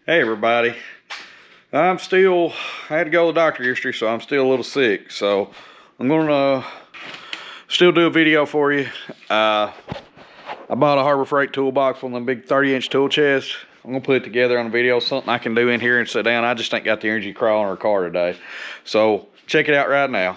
Hey everybody, I had to go to the doctor yesterday, so I'm still a little sick. So I'm gonna still do a video for you. I bought a Harbor Freight toolbox, one of them big 30-inch tool chests. I'm gonna put it together on a video, something I can do in here and sit down. I just ain't got the energy to crawl in our car today. So check it out right now.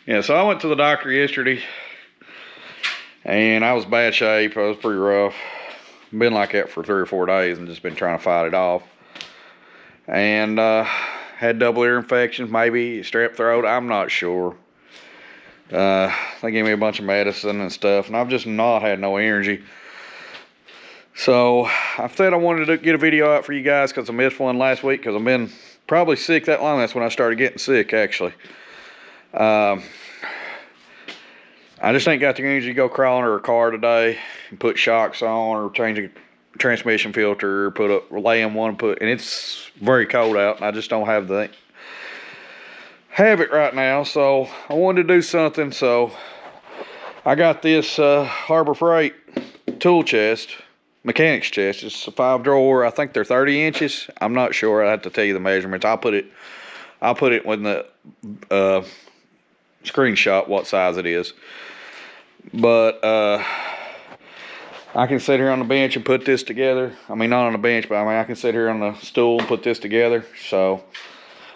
Yeah, so I went to the doctor yesterday, and I was bad shape. I was pretty rough. Been like that for 3 or 4 days and just been trying to fight it off. And had double ear infections, maybe strep throat, I'm not sure. They gave me a bunch of medicine and stuff, and I've just not had no energy. So I said I wanted to get a video out for you guys because I missed one last week because I've been probably sick that long. That's when I started getting sick, actually. I just ain't got the energy to go crawling under a car today and put shocks on or change a transmission filter, lay in one, and it's very cold out, and I just don't have it right now. So I wanted to do something, so I got this Harbor Freight tool chest, mechanics chest. It's a 5-drawer. I think they're 30 inches. I'm not sure. I have to tell you the measurements. I'll put it with the screenshot what size it is. But I can sit here on the bench and put this together. I mean, not on the bench, but I can sit here on the stool and put this together. So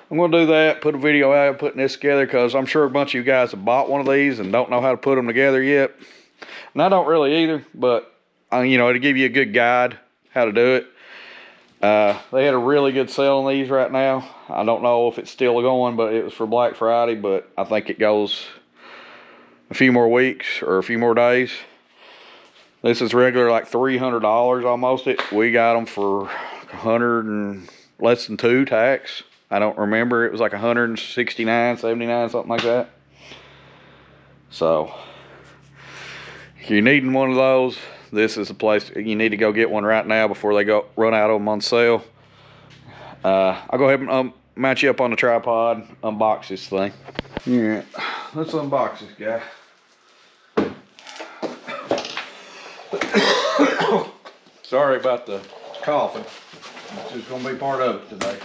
I'm going to do that, put a video out of putting this together, because I'm sure a bunch of you guys have bought one of these and don't know how to put them together yet. And I don't really either, but it'll give you a good guide how to do it. They had a really good sale on these right now. I don't know if it's still going, but it was for Black Friday, but I think it goes a few more weeks or a few more days. This is regular like $300 almost. We got them for 100 and less than 2 tax. I don't remember. It was like 169, 79, something like that. So if you're needing one of those, this is the place you need to go get one right now before they run out of them on sale. I'll go ahead and mount you up on the tripod, unbox this thing. Yeah, let's unbox this guy. Sorry about the coughing. It's just gonna be part of it today.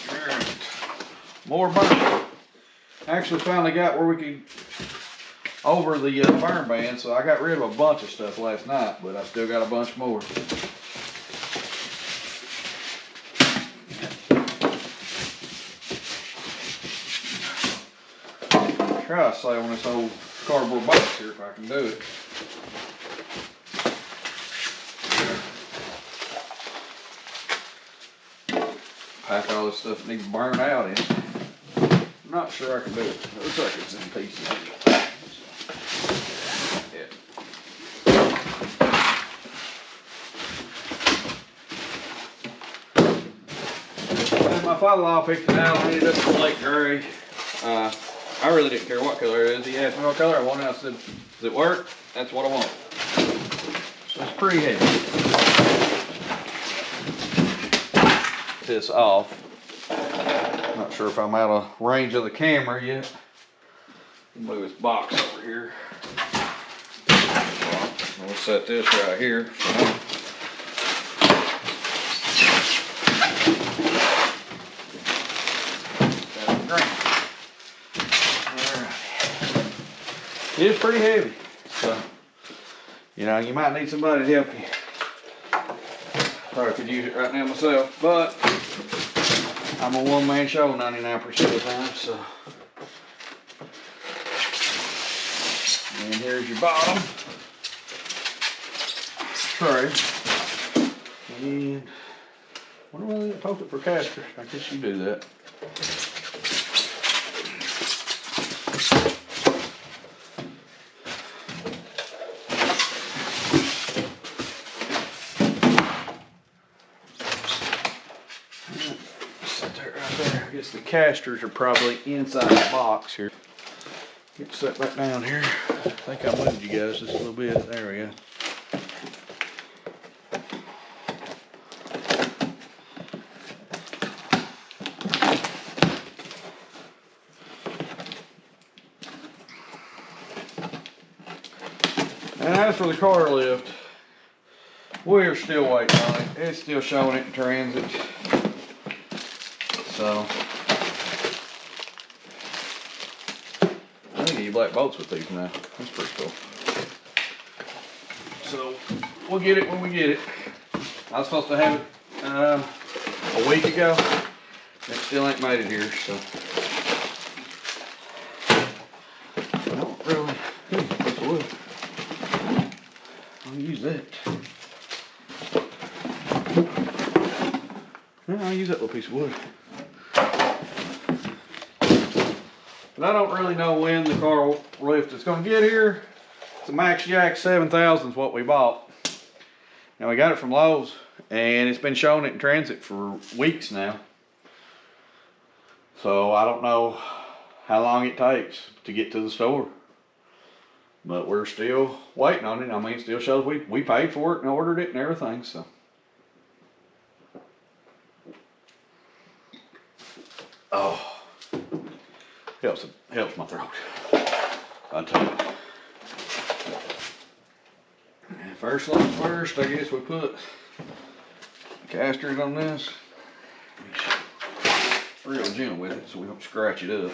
Alright. More burn. Actually finally got where we could over the burn ban, so I got rid of a bunch of stuff last night, but I still got a bunch more. Try to save on this old cardboard box here if I can do it. Pack all this stuff that needs to burn out in. I'm not sure I can do it. It looks like it's in pieces. And my father-in-law picked it out. I ended up with light gray. I really didn't care what color it is. He asked me what color I wanted. I said, does it work? That's what I want. So it's pretty heavy. This off. Not sure if I'm out of range of the camera yet. Move this box over here. We'll set this right here for now. It's pretty heavy, so you might need somebody to help you. Probably could use it right now myself, but I'm a one-man show 99% of the time. So, and here's your bottom tray. And what do I need to poke it for caster? I guess you do that. guess the casters are probably inside the box here. Get set back down here. I think I moved you guys just a little bit. There we go. And as for the car lift, we're still waiting on it. It's still showing it in transit. So, I can get black bolts with these now. That's pretty cool. So, we'll get it when we get it. I was supposed to have it a week ago. It still ain't made it here, so. I don't really, piece of wood. I'll use that. Yeah, I'll use that little piece of wood. But I don't really know when the car lift is going to get here. It's a Max Jack 7000 is what we bought. Now we got it from Lowe's, and it's been showing it in transit for weeks now. So I don't know how long it takes to get to the store. But we're still waiting on it. I mean, it still shows we paid for it and ordered it and everything, so. Oh. Helps my throat. I tell you. And first things first, I guess we put casters on this. Real gentle with it so we don't scratch it up.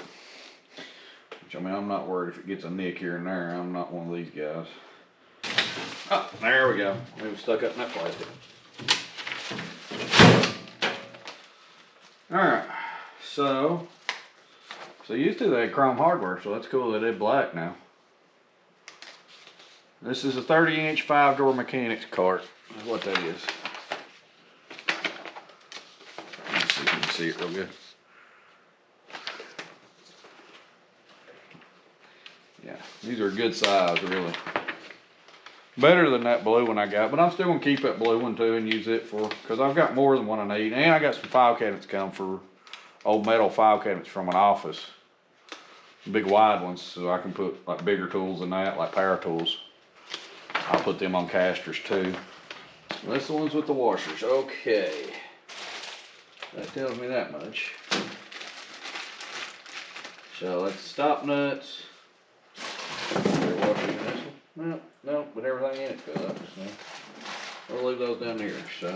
Which, I mean, I'm not worried if it gets a nick here and there. I'm not one of these guys. Oh, there we go. It was stuck up in that plastic. Alright, so used to they had chrome hardware, so that's cool that they're black now. This is a 30-inch 5-door mechanics cart. That's what that is. Let's see if you can see it real good. Yeah, these are a good size, really. Better than that blue one I got, but I'm still gonna keep that blue one too and use it for, because I've got more than one I need. And I got some file cabinets come for old metal file cabinets from an office. Big wide ones, so I can put like bigger tools than that, like power tools. I'll put them on casters too. That's the ones with the washers. Okay. That tells me that much. So that's the stop nuts. No, but everything in it fell up. So we'll leave those down here. So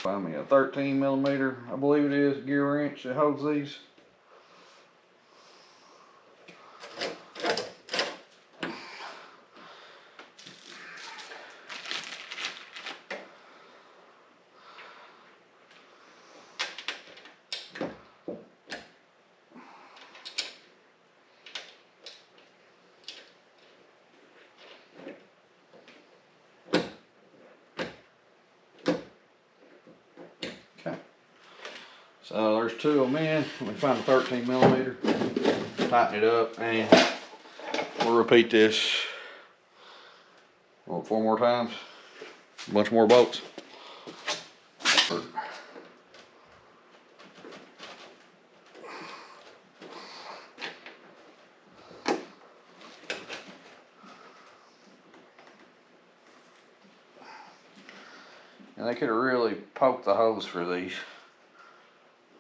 find me a 13mm, I believe it is, gear wrench that holds these. Okay. So there's two of them in. Let me find a 13mm, tighten it up, and we'll repeat this, what, 4 more times? A bunch more bolts. And they could have really poked the hose for these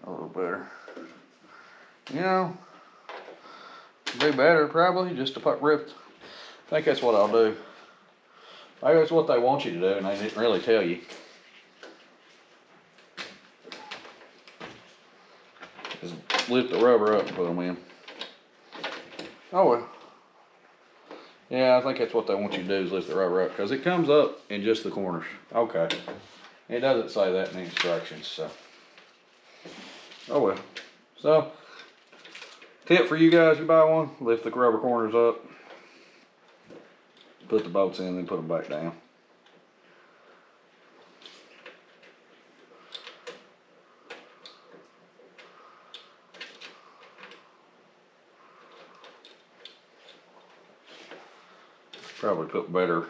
a little better. You know, it'd be better probably just to put ripped. I think that's what I'll do. I think that's what they want you to do, and they didn't really tell you. Just lift the rubber up and put them in. Oh well. Yeah, I think that's what they want you to do is lift the rubber up, because it comes up in just the corners. Okay. It doesn't say that in the instructions, so. Oh well. So, tip for you guys, you buy one, lift the rubber corners up, put the bolts in, then put them back down. Probably put better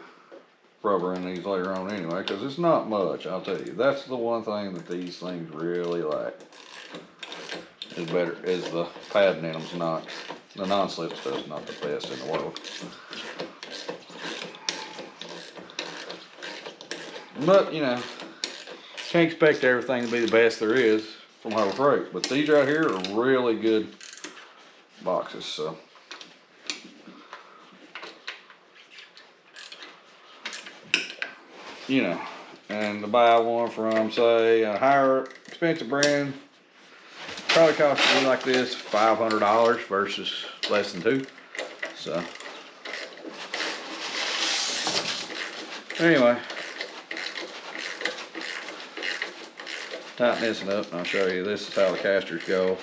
rubber in these later on anyway, because it's not much, I'll tell you. That's the one thing that these things really lack. is better, is the padding in them's not. The non-slip stuff's not the best in the world. But, you know, can't expect everything to be the best there is from Harbor Freight. But these right here are really good boxes, so. You know, and to buy one from, say, a higher expensive brand, probably cost me like this $500 versus less than $2. So, anyway, tighten this one up and I'll show you. This is how the casters go.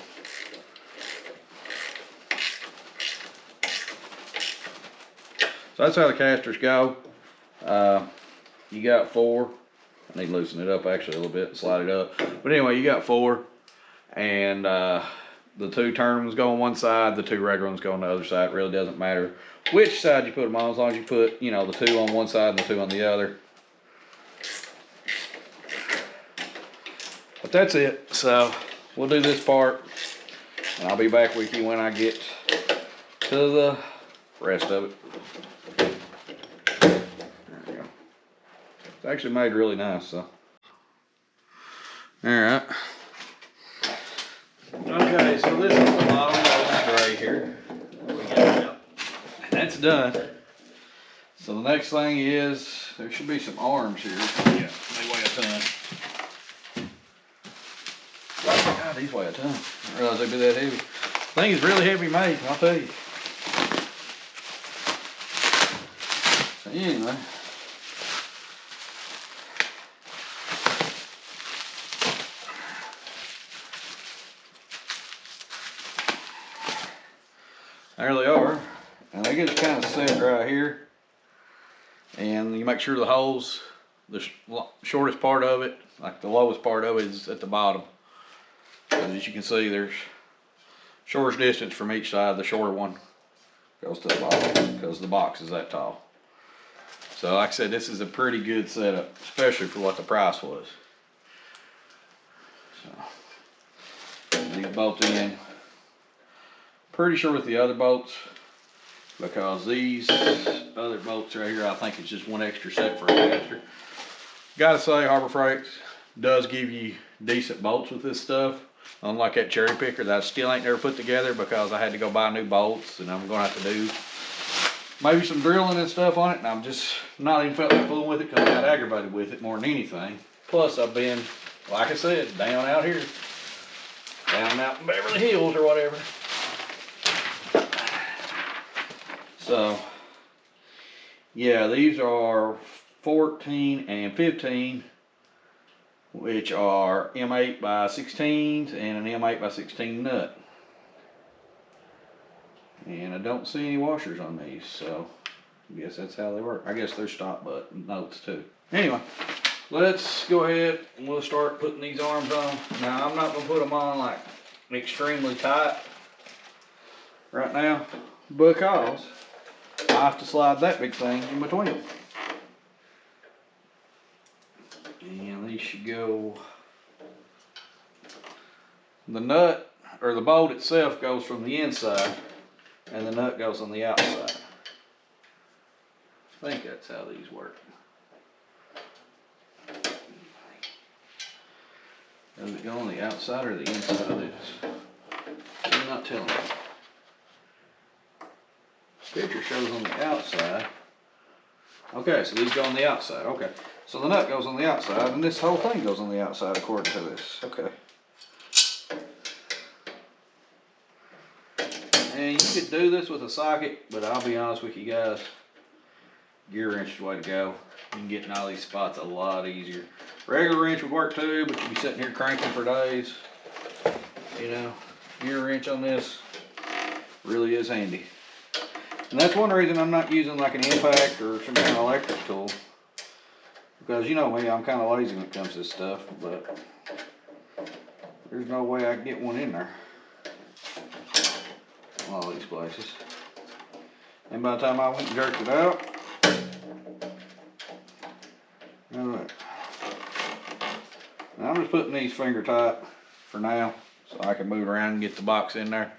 So that's how the casters go. You got 4. I need to loosen it up actually a little bit and slide it up. But anyway, you got 4. And the 2 turn ones go on one side, the 2 regular ones go on the other side. It really doesn't matter which side you put them on, as long as you put, you know, the 2 on one side and the 2 on the other. But that's it. So we'll do this part, and I'll be back with you when I get to the rest of it. There we go. It's actually made really nice, so. All right. Okay, so this is the bottom of the tray here. We got it out. And that's done. So the next thing is, there should be some arms here. Yeah, they weigh a ton. God, these weigh a ton. I didn't realize they'd be that heavy. The thing is really heavy made, I'll tell you. So anyway. There they are, and they get kind of set right here, and you make sure the holes, the shortest part of it, like the lowest part of it, is at the bottom. And as you can see, there's shortest distance from each side. The shorter one goes to the bottom because the box is that tall. So like I said, this is a pretty good setup, especially for what the price was. So these bolt in. Pretty sure with the other bolts, because these other bolts right here, I think it's just one extra set for a caster. Gotta say, Harbor Freight does give you decent bolts with this stuff, unlike that cherry picker that I still ain't never put together because I had to go buy new bolts, and I'm gonna have to do maybe some drilling and stuff on it, and I'm just not even felt like fooling with it because I got aggravated with it more than anything. Plus I've been, like I said, down out here, down out in Beverly Hills or whatever. So, yeah, these are 14 and 15, which are M8 by 16s and an M8 by 16 nut. And I don't see any washers on these, so I guess that's how they work. I guess they're stop button notes too. Anyway, let's go ahead and we'll start putting these arms on. Now, I'm not going to put them on like extremely tight right now because I have to slide that big thing in between them. And these should go, the nut, or the bolt itself goes from the inside, and the nut goes on the outside. I think that's how these work. Does it go on the outside or the inside of this? I'm not telling you. Picture shows on the outside. Okay, so these go on the outside. Okay, so the nut goes on the outside, and this whole thing goes on the outside according to this. Okay. And you could do this with a socket, but I'll be honest with you guys, gear wrench is the way to go. You can get in all these spots a lot easier. Regular wrench would work too, but you'd be sitting here cranking for days. You know, gear wrench on this really is handy. And that's one reason I'm not using like an impact or some kind of electric tool. Because you know me, I'm kind of lazy when it comes to this stuff, but there's no way I can get one in there. All these places. And by the time I went and jerked it out, alright. Now I'm just putting these finger tight for now, so I can move around and get the box in there.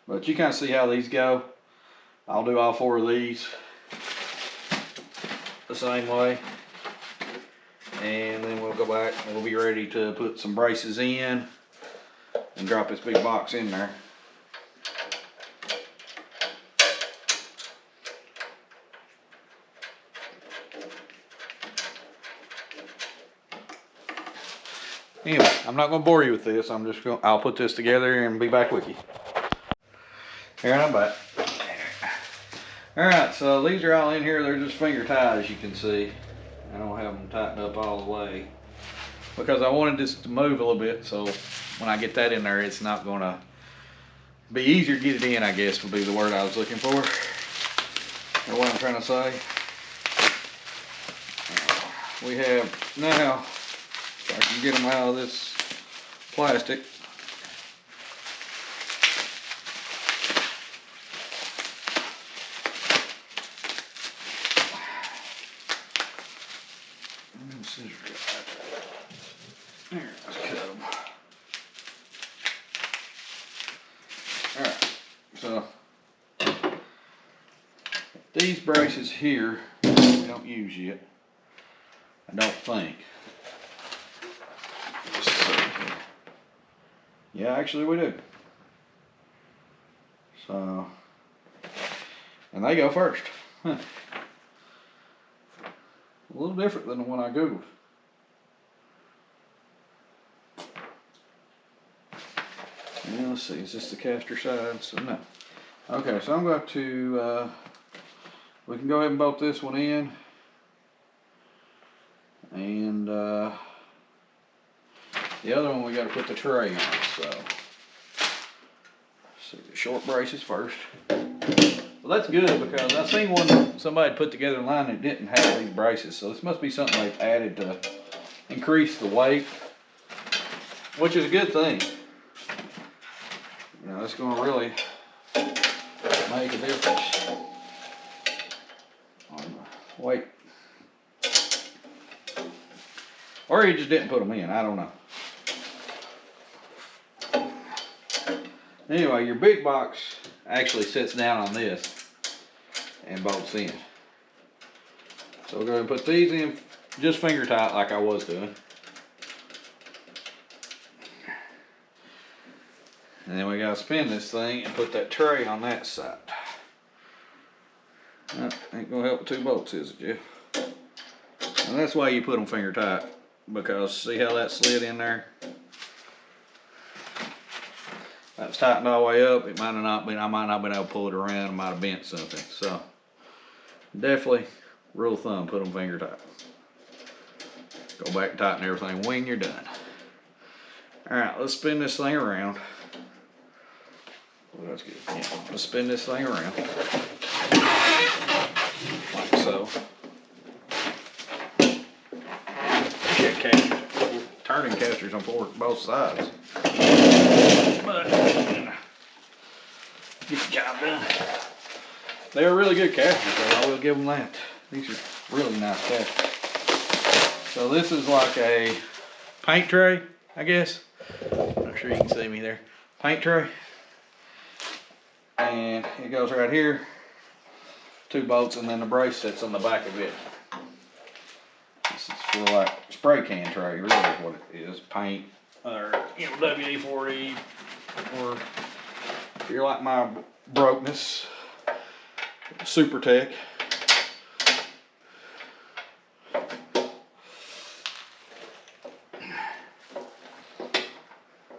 But you kind of see how these go. I'll do all 4 of these the same way. And then we'll go back and we'll be ready to put some braces in and drop this big box in there. Anyway, I'm not going to bore you with this. I'll put this together and be back with you. Here, I'm back. Alright, so these are all in here. They're just finger tied, as you can see. I don't have them tightened up all the way because I wanted this to move a little bit, so when I get that in there, it's not going to be easier to get it in, I guess would be the word I was looking for. Or what I'm trying to say. We have now, if I can get them out of this plastic, there, let's cut them. Alright, so these braces here we don't use yet, I don't think. Let's see here. Yeah, actually we do. So, and they go first. Huh. A little different than the one I Googled. Yeah, let's see, is this the caster side? So no. Okay, so I'm going to, we can go ahead and bolt this one in. And the other one we got to put the tray on, so. Let's see, the short braces first. Well, that's good because I seen one somebody put together online that didn't have these braces, so this must be something they've added to increase the weight, which is a good thing. You know, it's going to really make a difference on the weight. Or he just didn't put them in, I don't know. Anyway, your big box actually sits down on this and bolts in. So we'll go ahead and put these in just finger tight like I was doing. And then we gotta spin this thing and put that tray on that side. That ain't gonna help with 2 bolts, is it, Jeff? And that's why you put them finger tight, because see how that slid in there? That was tightened all the way up. It might have not been, I might not have been able to pull it around. I might have bent something. So definitely, rule of thumb, put them finger tight. Go back and tighten everything when you're done. All right, let's spin this thing around. Well, that's good. Yeah, let's spin this thing around. Like so. Get casters, turning casters on both sides. But get the job done. They're really good casters, though. I will give them that. These are really nice casters. So this is like a paint tray, I guess. I'm not sure you can see me there. Paint tray. And it goes right here. 2 bolts, and then the brace sits on the back of it. This is for like spray can tray, really is what it is. Paint, or WD-40, or if you're like my brokenness, Super Tech.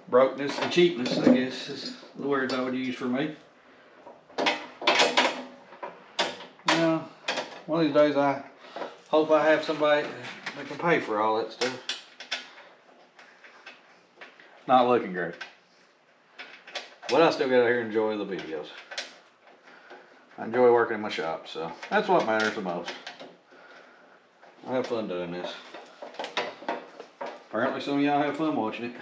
Brokenness and cheapness, I guess, is the words I would use for me. Now, one of these days I hope I have somebody that can pay for all that stuff. Not looking great. But I still got to here enjoy the videos. I enjoy working in my shop, so that's what matters the most. I have fun doing this. Apparently some of y'all have fun watching it.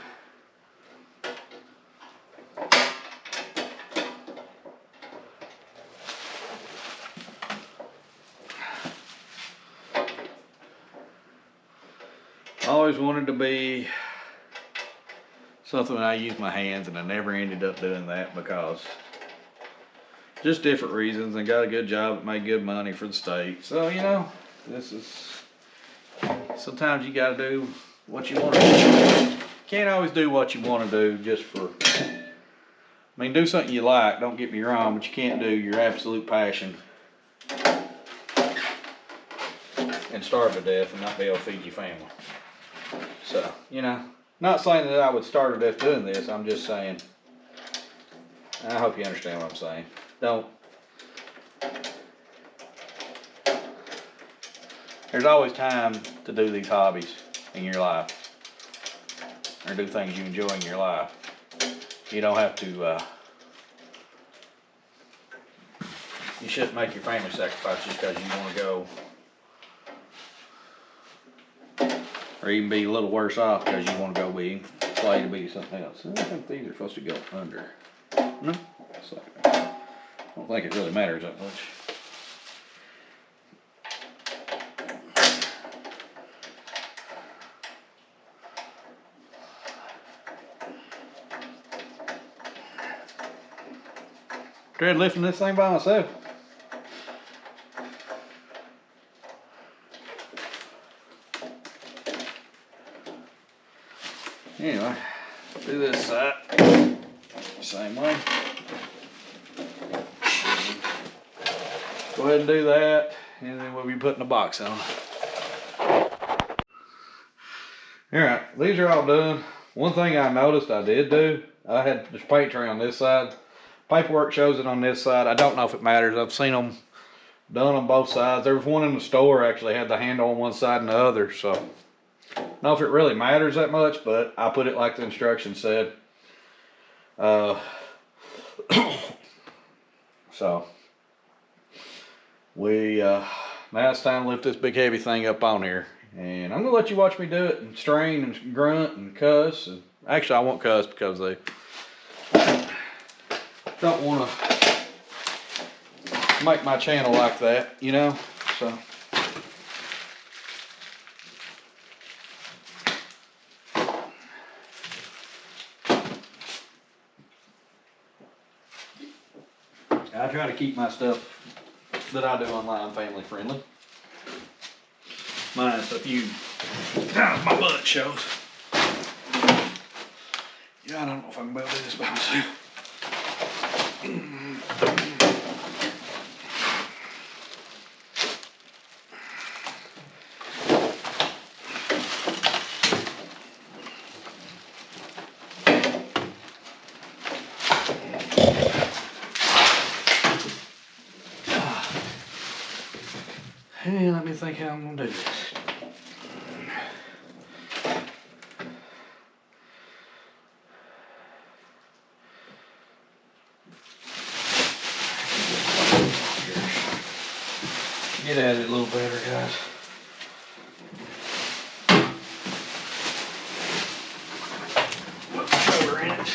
I always wanted to be something I use my hands, and I never ended up doing that because just different reasons, and got a good job, made good money for the state. So, you know, this is, sometimes you gotta do what you want to do. Can't always do what you want to do just for, I mean, do something you like, don't get me wrong, but you can't do your absolute passion and starve to death and not be able to feed your family. So, you know, not saying that I would starve to death doing this, I'm just saying, I hope you understand what I'm saying. There's always time to do these hobbies in your life, or do things you enjoy in your life. You don't have to, you shouldn't make your family sacrifice just because you want to go, or even be a little worse off because you want to go be play to be something else. I think these are supposed to go under. No? So, I don't think it really matters that much. Tried lifting this thing by myself. Anyway, do this side same way. Go ahead and do that, and then we'll be putting the box on. Alright, these are all done. One thing I noticed I did do, I had this paint tray on this side. Paperwork shows it on this side. I don't know if it matters. I've seen them done on both sides. There was one in the store actually had the handle on one side and the other, so I don't know if it really matters that much, but I put it like the instructions said. So now it's time to lift this big heavy thing up on here, and I'm gonna let you watch me do it and strain and grunt and cuss. And actually, I won't cuss because they don't want to make my channel like that, you know. So I try to keep my stuff that I do online family friendly. Minus a few times my butt shows. Yeah, I don't know if I can be able to do this by myself. Hey, let me think how I'm gonna do this. Get at it a little better, guys. Put the cover in it.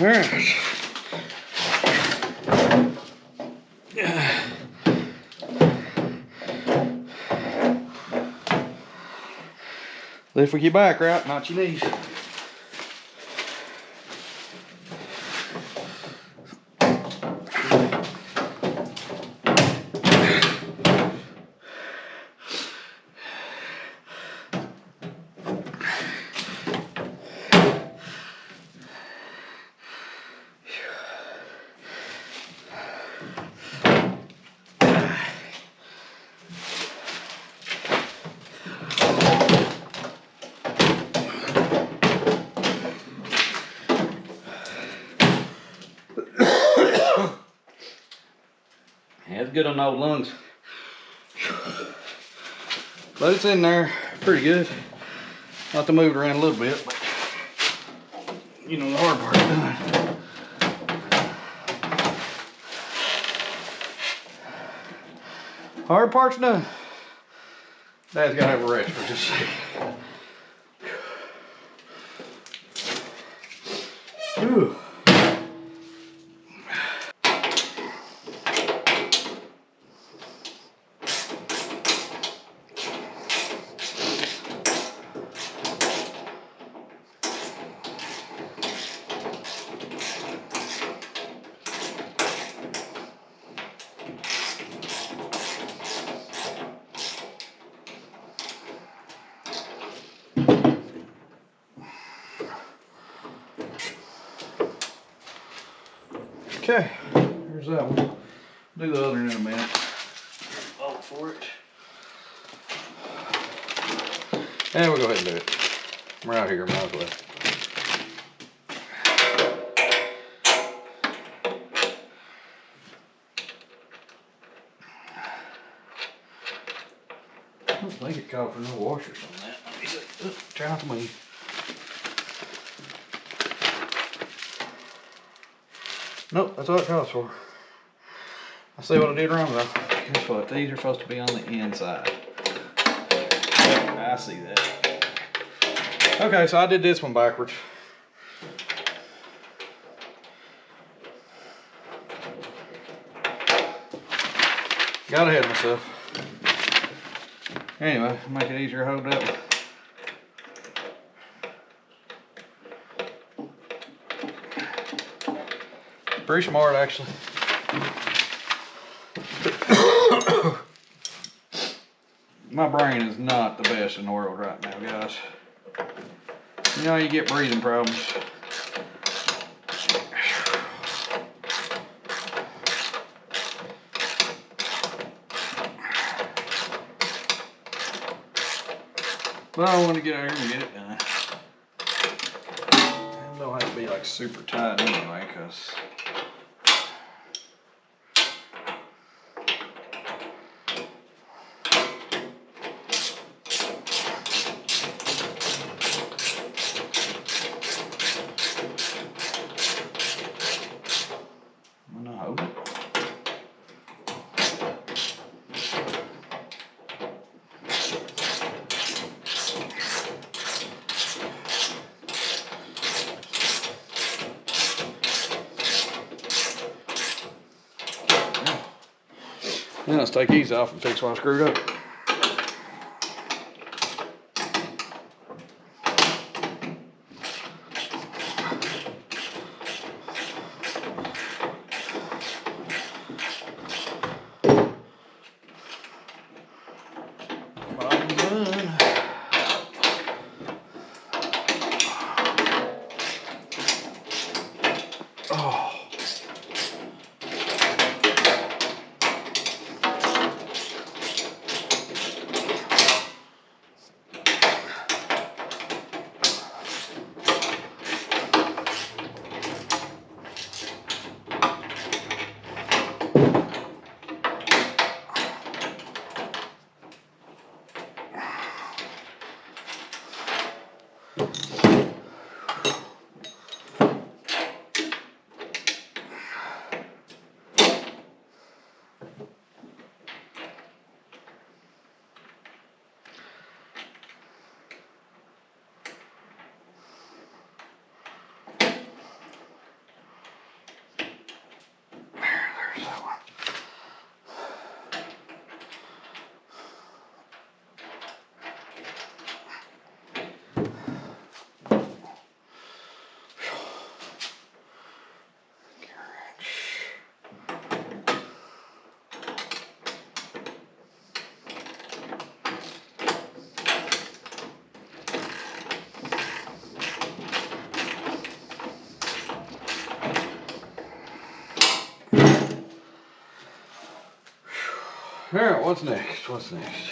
All right. Lift with your back, right? Not your knees. Yeah, it's good on those lungs. But it's in there pretty good. I'll have to move it around a little bit, but you know, the hard part's done. Hard part's done. Dad's got to have a rest for just a second. Whew. Okay, here's that one. Do the other in a minute. Oh, for it. And we'll go ahead and do it. We're out here, might as well. I don't think it called for no washers on that. Let me see. Try not to move. Nope, that's all it calls for. I see what I did wrong though. Guess what? These are supposed to be on the inside. I see that. Okay, so I did this one backwards. Got ahead of myself. Anyway, make it easier to hold that one. Pretty smart, actually. My brain is not the best in the world right now, guys. You know, you get breathing problems. But I want to get out here and get it done. It don't have to be like super tight anyway, because I'm gonna hold it. Now let's take these off and fix what I screwed up. Bottom done. Oh. There's that one. All right, what's next? What's next?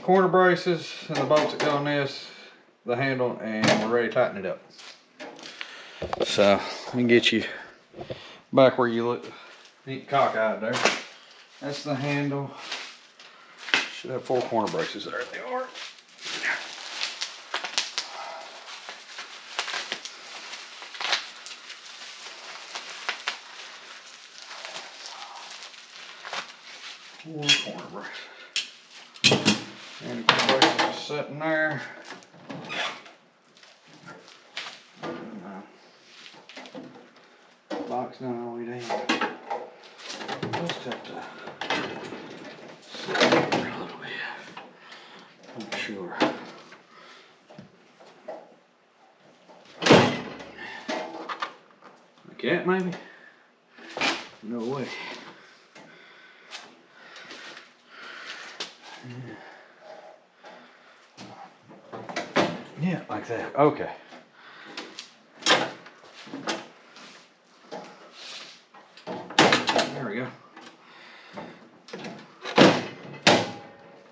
Corner braces and the bolts that go on this, the handle, and we're ready to tighten it up. So let me get you back where you look neat cockeyed there. That's the handle. Should have 4 corner braces. There they are. Corner braces. And the corner braces is sitting there. box done all the way down. Just have to sit there a little bit. I'm sure. Like that, maybe? No way. Yeah, like that. Okay. There we go.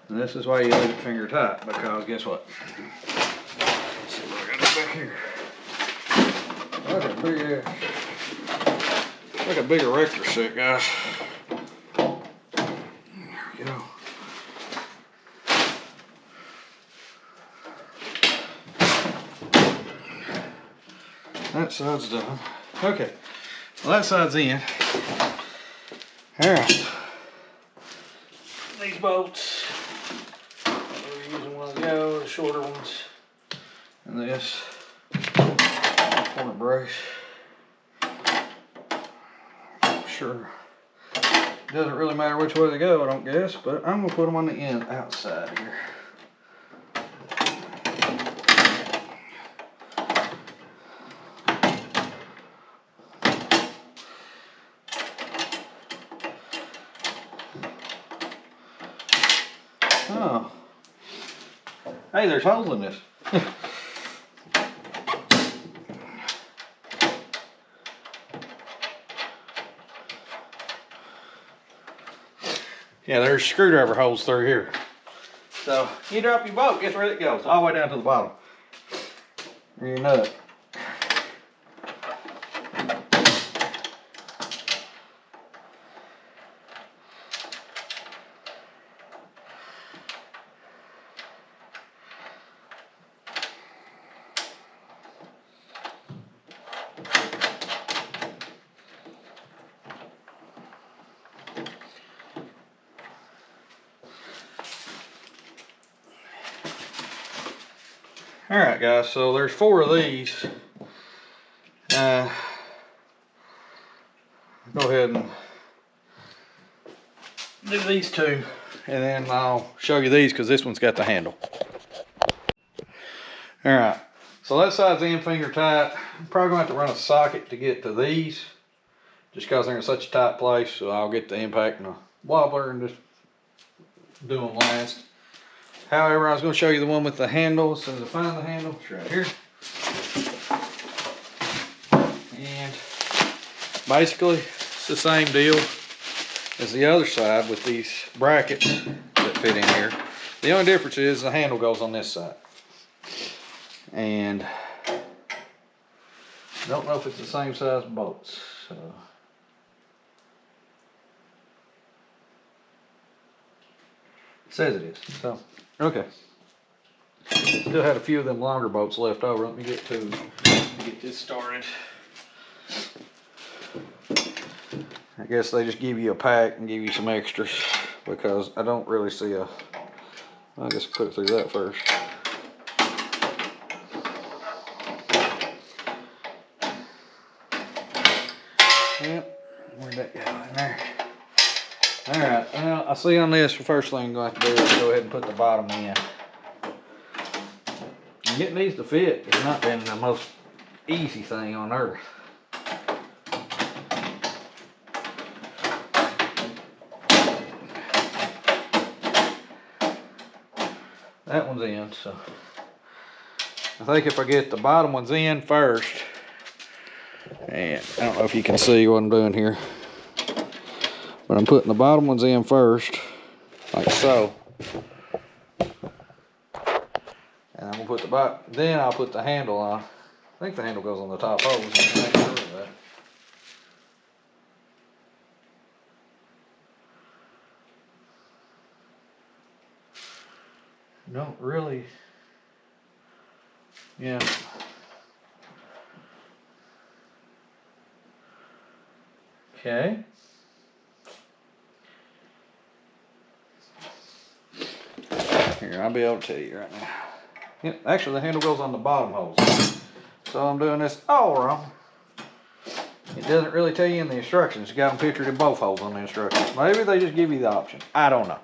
And this is why you leave it finger tight, because guess what? Let's see what I got back here. Look at big ass. Like a big erector set, guys. There we go. That side's done. Okay. Well, that side's in. Alright. These bolts. We're using one of the shorter ones. And this corner brace. Sure. Doesn't really matter which way they go, I don't guess, but I'm gonna put them on the end outside here. Oh. Hey, there's holes in this. Yeah, there's screwdriver holes through here. So, you drop your bolt, guess where it goes? All the way down to the bottom. Or your nut. Alright guys, so there's 4 of these. Go ahead and do these 2, and then I'll show you these because this one's got the handle. Alright, so that side's in finger tight. I'm probably going to have to run a socket to get to these, just because they're in such a tight place, so I'll get the impact and a wobbler and just do them last. However, I was going to show you the one with the handle. So to find the handle, it's right here. And basically, it's the same deal as the other side with these brackets that fit in here. The only difference is the handle goes on this side. And I don't know if it's the same size bolts. So it says it is. So okay. Still had a few of them longer bolts left over. Let me get this started. I guess they just give you a pack and give you some extras because I don't really see a. I guess put it through that first. Yep. Where'd that go in there? Alright, well, I see on this, the first thing I'm going to have to do is go ahead and put the bottom in. And getting these to fit has not been the most easy thing on earth. That one's in, so I think if I get the bottom ones in first, and I don't know if you can see what I'm doing here, but I'm putting the bottom ones in first, like so. And I'm gonna put the bottom, then I'll put the handle on. I think the handle goes on the top hose. Make sure of that. Don't really, yeah. Okay. Here, I'll be able to tell you right now. Yep, actually the handle goes on the bottom hose. So I'm doing this all wrong. It doesn't really tell you in the instructions. You got them pictured in both holes on the instructions. Maybe they just give you the option. I don't know.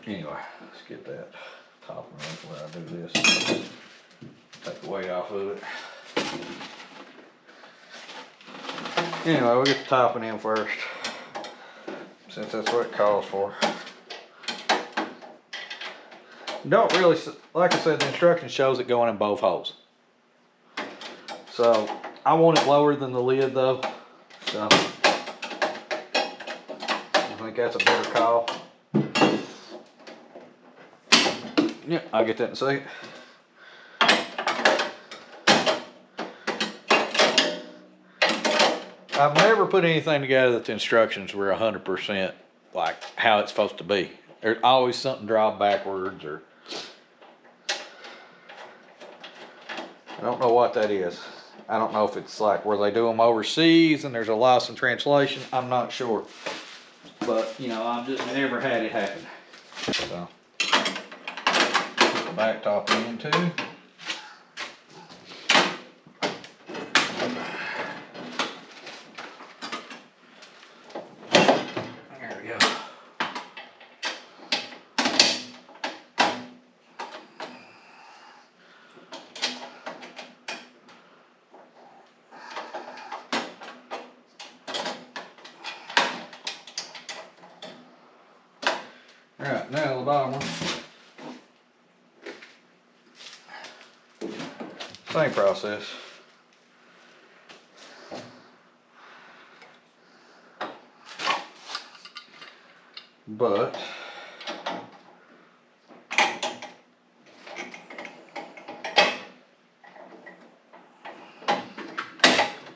Anyway, let's get that top one where I do this. Take the weight off of it. Anyway, we'll get the topping in first, since that's what it calls for. Don't really, like I said, the instruction shows it going in both holes. So, I want it lower than the lid though, so I think that's a better call. Yeah, I'll get that in a second. I've never put anything together that the instructions were 100% like how it's supposed to be. There's always something drawn backwards, or I don't know what that is. I don't know if it's like where they do them overseas and there's a loss in translation. I'm not sure. But, you know, I've just never had it happen. So, put the back top in too. There we go. Alright, now the bottom one. Same process. But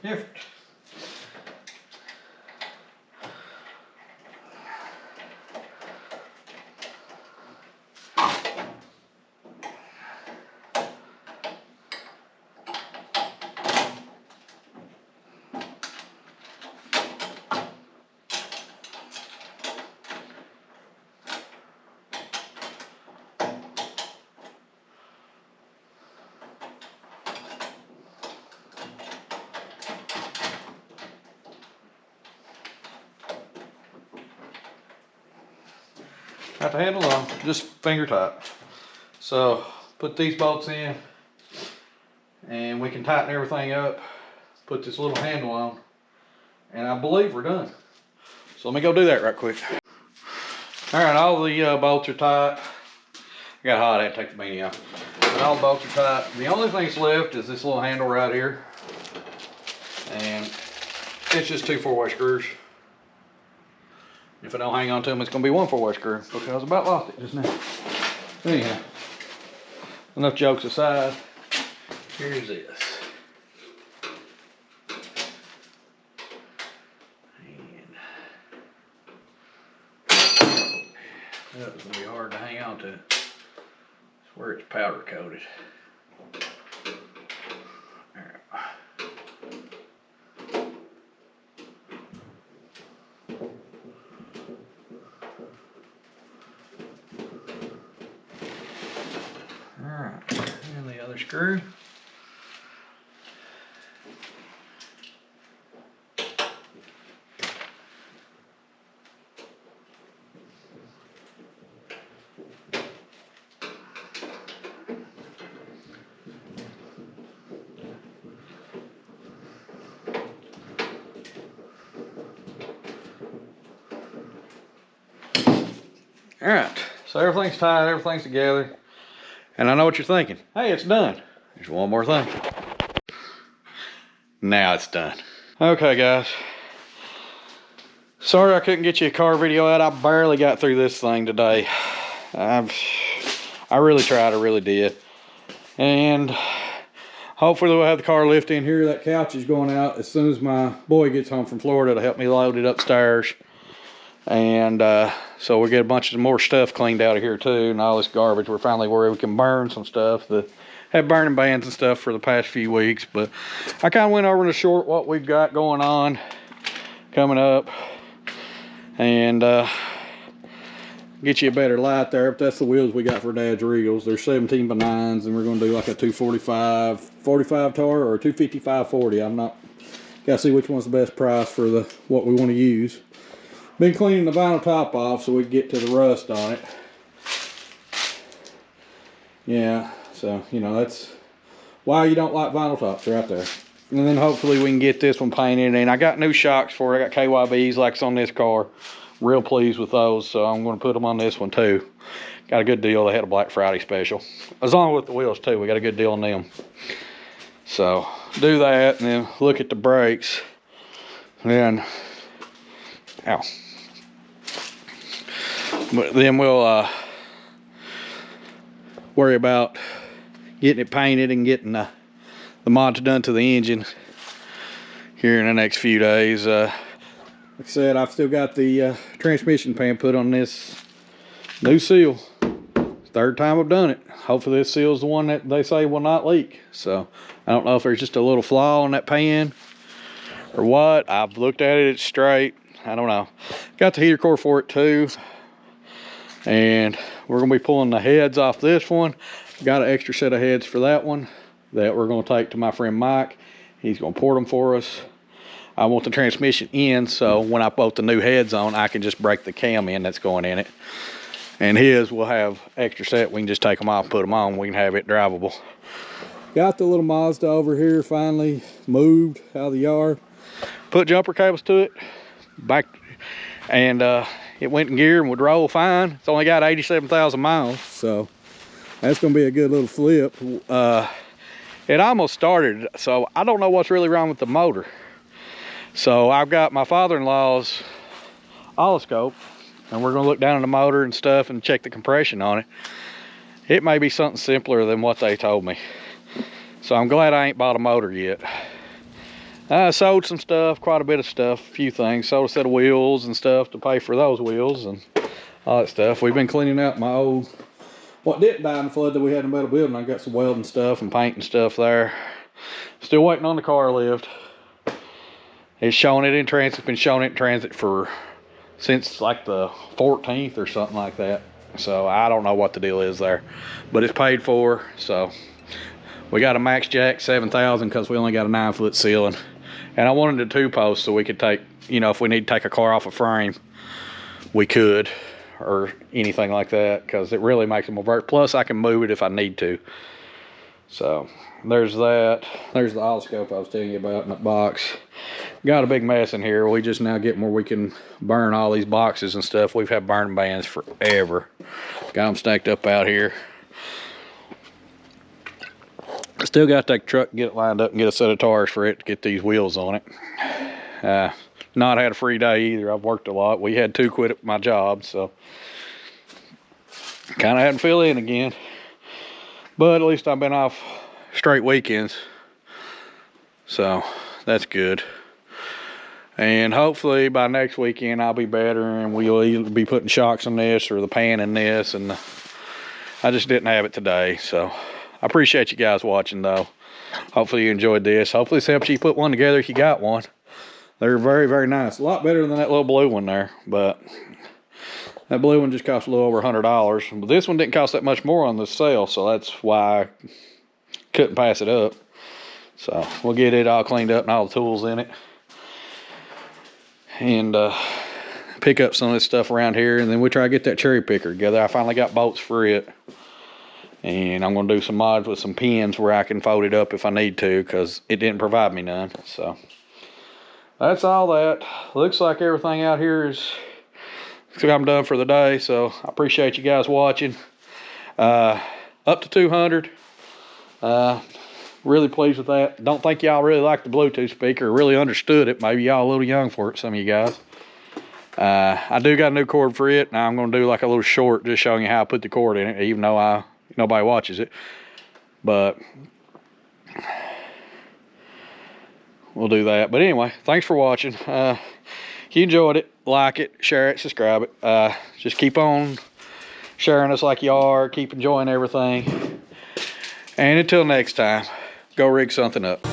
different. Got the handle on, just finger tight. So put these bolts in and we can tighten everything up, put this little handle on, and I believe we're done. So let me go do that right quick. All right, all the bolts are tight. I got hot, I had to take the beanie out. But all the bolts are tight. The only thing that's left is this little handle right here. And it's just 2 4-way screws. If I don't hang on to them, it's going to be 1 4-way screw, because I about lost it just now. Anyhow, enough jokes aside, here's this. And that was going to be hard to hang on to. It's where it's powder coated. Screw. All right, so everything's tied, everything's together. And I know what you're thinking. Hey, it's done. There's one more thing. Now it's done. Okay, guys. Sorry I couldn't get you a car video out. I barely got through this thing today. I really tried, I really did. And hopefully we'll have the car lift in here. That couch is going out as soon as my boy gets home from Florida to help me load it upstairs. And so we'll get a bunch of more stuff cleaned out of here too, and all this garbage. We're finally where we can burn some stuff that have burning bans and stuff for the past few weeks. But I kind of went over in a short what we've got going on coming up, and get you a better light there. But that's the wheels we got for Dad's Regals. They're 17x9s, and we're going to do like a 245 45 tar or a 255 40. I'm not Gotta see which one's the best price for what we want to use. Been cleaning the vinyl top off so we can get to the rust on it. Yeah, so you know that's why you don't like vinyl tops right there. And then hopefully we can get this one painted. And I got new shocks for it. I got KYBs like it's on this car. Real pleased with those, so I'm going to put them on this one too. Got a good deal. They had a Black Friday special. As long with the wheels too, we got a good deal on them. So do that and then look at the brakes. Then, ow. But then we'll worry about getting it painted and getting the mods done to the engine here in the next few days. Like I said, I've still got the transmission pan put on this new seal. Third time I've done it. Hopefully this seal is the one that they say will not leak. So I don't know if there's just a little flaw on that pan or what. I've looked at it, it's straight. I don't know. Got the heater core for it too. And we're gonna be pulling the heads off this one. Got an extra set of heads for that one that we're gonna take to my friend Mike. He's gonna port them for us. I want the transmission in, so when I put the new heads on, I can just break the cam in that's going in it. And his will have extra set. We can just take them off, put them on. We can have it drivable. Got the little Mazda over here finally moved out of the yard. Put jumper cables to it. Back, and it went in gear and would roll fine. It's only got 87,000 miles, so that's gonna be a good little flip. It almost started, so I don't know what's really wrong with the motor. So I've got my father-in-law's oscilloscope, and we're gonna look down in the motor and stuff and check the compression on it. It may be something simpler than what they told me. So I'm glad I ain't bought a motor yet. I sold some stuff, quite a bit of stuff, a few things. Sold a set of wheels and stuff to pay for those wheels and all that stuff. We've been cleaning out my old, what didn't die in the flood that we had in the metal building. I got some welding stuff and painting stuff there. Still waiting on the car lift. It's showing it in transit. It's been showing it in transit since like the 14th or something like that. So I don't know what the deal is there, but it's paid for. So we got a Max Jack 7000 because we only got a 9-foot ceiling, and I wanted a 2-post so we could take, you know, if we need to take a car off a frame, we could, or anything like that, because it really makes it more vertical. Plus I can move it if I need to. So there's that. There's the oscilloscope I was telling you about in that box. Got a big mess in here. We just now getting where we can burn all these boxes and stuff. We've had burning bands forever. Got them stacked up out here. Still got to take the truck, get it lined up, and get a set of tires for it to get these wheels on it. Not had a free day either. I've worked a lot. We had 2 quit at my job, so kind of had to fill in again. But at least I've been off straight weekends, so that's good. And hopefully by next weekend I'll be better, and we'll either be putting shocks on this or the pan in this. And I just didn't have it today, so I appreciate you guys watching though. Hopefully you enjoyed this. Hopefully this helps you put one together if you got one. They're very, very nice. A lot better than that little blue one there, but that blue one just cost a little over $100. But this one didn't cost that much more on the sale, so that's why I couldn't pass it up. So we'll get it all cleaned up and all the tools in it, and pick up some of this stuff around here, and then we'll try to get that cherry picker together. I finally got bolts for it, and I'm going to do some mods with some pins where I can fold it up if I need to, because it didn't provide me none. So that's all that. Looks like everything out here is, looks like I'm done for the day. So I appreciate you guys watching. Up to 200. Really pleased with that. Don't think y'all really like the Bluetooth speaker, or really understood it. Maybe y'all a little young for it, some of you guys. I do got a new cord for it. Now I'm going to do like a little short just showing you how I put the cord in it, even though nobody watches it. But we'll do that. But anyway, thanks for watching. If you enjoyed it, like it, share it, subscribe it. Just keep on sharing us like you are. Keep enjoying everything. And until next time, go rig something up.